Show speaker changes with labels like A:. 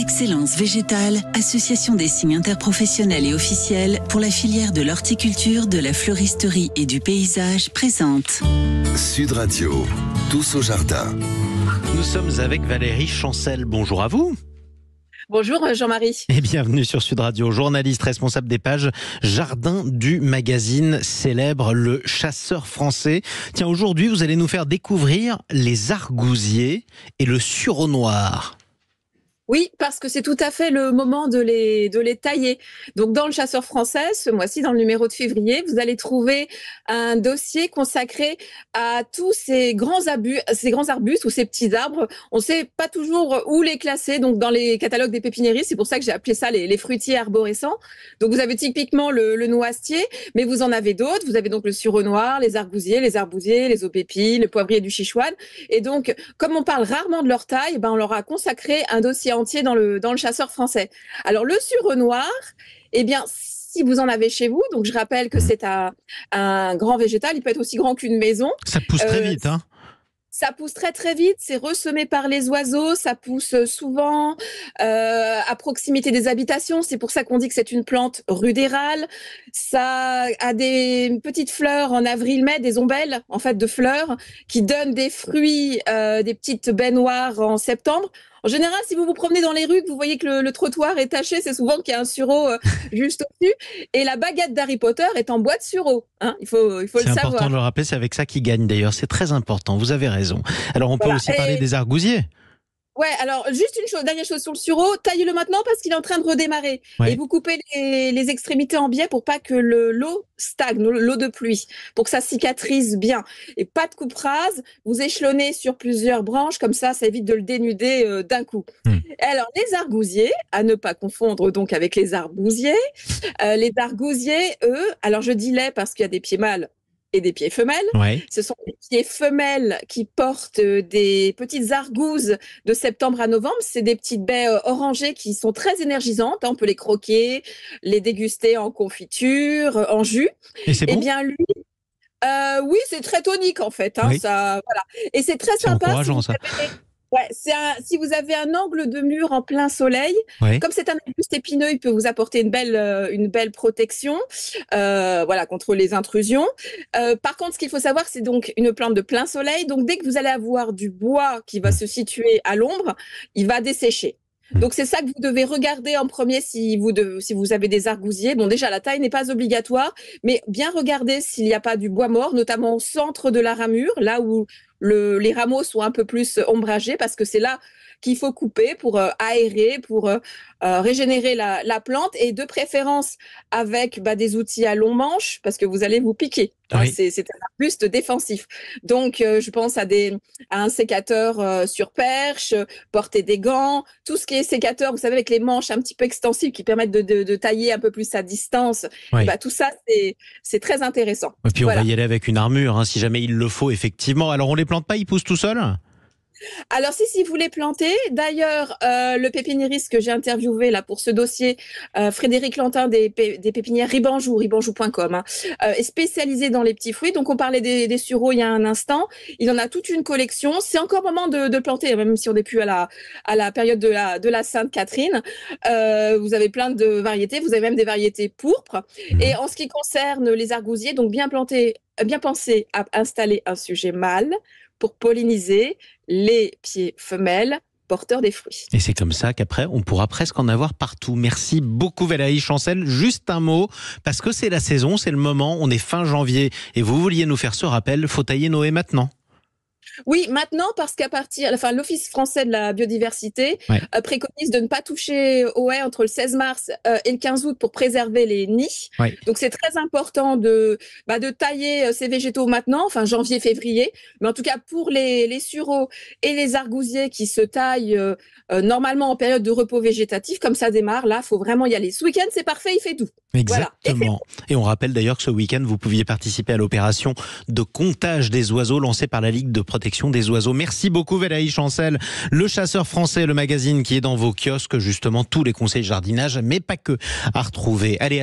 A: Excellence Végétale, association des signes interprofessionnels et officiels pour la filière de l'horticulture, de la fleuristerie et du paysage, présente
B: Sud Radio, tous au jardin.
C: Nous sommes avec Valérie Chancel. Bonjour à vous.
D: Bonjour Jean-Marie.
C: Et bienvenue sur Sud Radio, journaliste responsable des pages Jardin du magazine célèbre Le Chasseur Français. Tiens, aujourd'hui, vous allez nous faire découvrir les argousiers et le sureau noir.
D: Oui, parce que c'est tout à fait le moment de les tailler. Donc, dans le Chasseur Français, ce mois-ci, dans le numéro de février, vous allez trouver un dossier consacré à tous ces grands arbustes ou ces petits arbres. On ne sait pas toujours où les classer. Donc, dans les catalogues des pépiniéristes, c'est pour ça que j'ai appelé ça les fruitiers arborescents. Donc, vous avez typiquement le noisetier, mais vous en avez d'autres. Vous avez donc le sureau noir, les argousiers, les aubépines, le poivrier du Chichouane. Et donc, comme on parle rarement de leur taille, on leur a consacré un dossier entier dans le Chasseur Français. Alors, le sureau noir, eh bien, si vous en avez chez vous, donc je rappelle que c'est un grand végétal, il peut être aussi grand qu'une maison.
C: Ça pousse très vite, hein.
D: Ça pousse très très vite, c'est ressemé par les oiseaux, ça pousse souvent à proximité des habitations, c'est pour ça qu'on dit que c'est une plante rudérale. Ça a des petites fleurs en avril-mai, des ombelles en fait de fleurs qui donnent des fruits, des petites baies noires en septembre. En général, si vous vous promenez dans les rues, que vous voyez que le trottoir est taché, c'est souvent qu'il y a un sureau juste au-dessus. Et la baguette d'Harry Potter est en bois de sureau. Hein, il faut le savoir.
C: C'est important de le rappeler, c'est avec ça qu'il gagne d'ailleurs. C'est très important, vous avez raison. Alors on peut aussi parler des argousiers.
D: Ouais, alors juste dernière chose sur le sureau, taillez-le maintenant parce qu'il est en train de redémarrer. Ouais. Et vous coupez les extrémités en biais pour pas que l'eau stagne, l'eau de pluie, pour que ça cicatrise bien. Et pas de coupe rase, vous échelonnez sur plusieurs branches, comme ça évite de le dénuder d'un coup. Alors les argousiers, à ne pas confondre donc avec les arbousiers. Les argousiers, eux, alors je dis les parce qu'il y a des pieds mâles et des pieds femelles. Ouais. Ce sont des pieds femelles qui portent des petites argouses de septembre à novembre. C'est des petites baies orangées qui sont très énergisantes. On peut les croquer, les déguster en confiture, en jus.
C: Et c'est bon ?
D: Eh bien, lui, oui, c'est très tonique en fait. Hein, oui. Ça, voilà. Et c'est très sympa.
C: Encourageant, ça.
D: Ouais, si vous avez un angle de mur en plein soleil, comme c'est un arbuste épineux, il peut vous apporter une belle protection, contre les intrusions. Par contre, ce qu'il faut savoir, c'est donc une plante de plein soleil. Donc, dès que vous allez avoir du bois qui va se situer à l'ombre, il va dessécher. Donc, c'est ça que vous devez regarder en premier si vous avez des argousiers. Bon, déjà, la taille n'est pas obligatoire, mais bien regarder s'il n'y a pas du bois mort, notamment au centre de la ramure, là où les rameaux sont un peu plus ombragés, parce que c'est là qu'il faut couper pour aérer, pour régénérer la plante, et de préférence avec des outils à long manche, parce que vous allez vous piquer. Oui. C'est un arbuste défensif. Donc, je pense à un sécateur sur perche, porter des gants, tout ce qui est sécateur, vous savez, avec les manches un petit peu extensives qui permettent de tailler un peu plus à distance. Oui. Tout ça, c'est très intéressant.
C: Et puis, on va y aller avec une armure, hein, si jamais il le faut, effectivement. Alors, on les plante pas, ils poussent tout seuls ?
D: Alors, si vous les plantez, d'ailleurs, le pépiniériste que j'ai interviewé là pour ce dossier, Frédéric Lantin des pépinières ribanjou.com, est spécialisé dans les petits fruits. Donc, on parlait des sureaux il y a un instant. Il en a toute une collection. C'est encore moment de planter, même si on n'est plus à la période de la Sainte-Catherine. Vous avez plein de variétés. Vous avez même des variétés pourpres. Et en ce qui concerne les argousiers, donc bien penser à installer un sujet mâle pour polliniser les pieds femelles porteurs des fruits.
C: Et c'est comme ça qu'après, on pourra presque en avoir partout. Merci beaucoup Valérie Chancel. Juste un mot, parce que c'est la saison, c'est le moment, on est fin janvier, et vous vouliez nous faire ce rappel, faut tailler Noé maintenant.
D: Oui, maintenant, parce l'Office français de la biodiversité préconise de ne pas toucher aux haies entre le 16 mars et le 15 août pour préserver les nids. Oui. Donc, c'est très important de tailler ces végétaux maintenant, enfin janvier, février. Mais en tout cas, pour les sureaux et les argousiers qui se taillent normalement en période de repos végétatif, comme ça démarre, là, il faut vraiment y aller. Ce week-end, c'est parfait, il fait doux.
C: Exactement. Voilà. Et on rappelle d'ailleurs que ce week-end, vous pouviez participer à l'opération de comptage des oiseaux lancée par la Ligue de protection des oiseaux. Merci beaucoup Valérie Chancel. Le Chasseur Français, le magazine qui est dans vos kiosques, justement tous les conseils jardinage, mais pas que, à retrouver. Allez,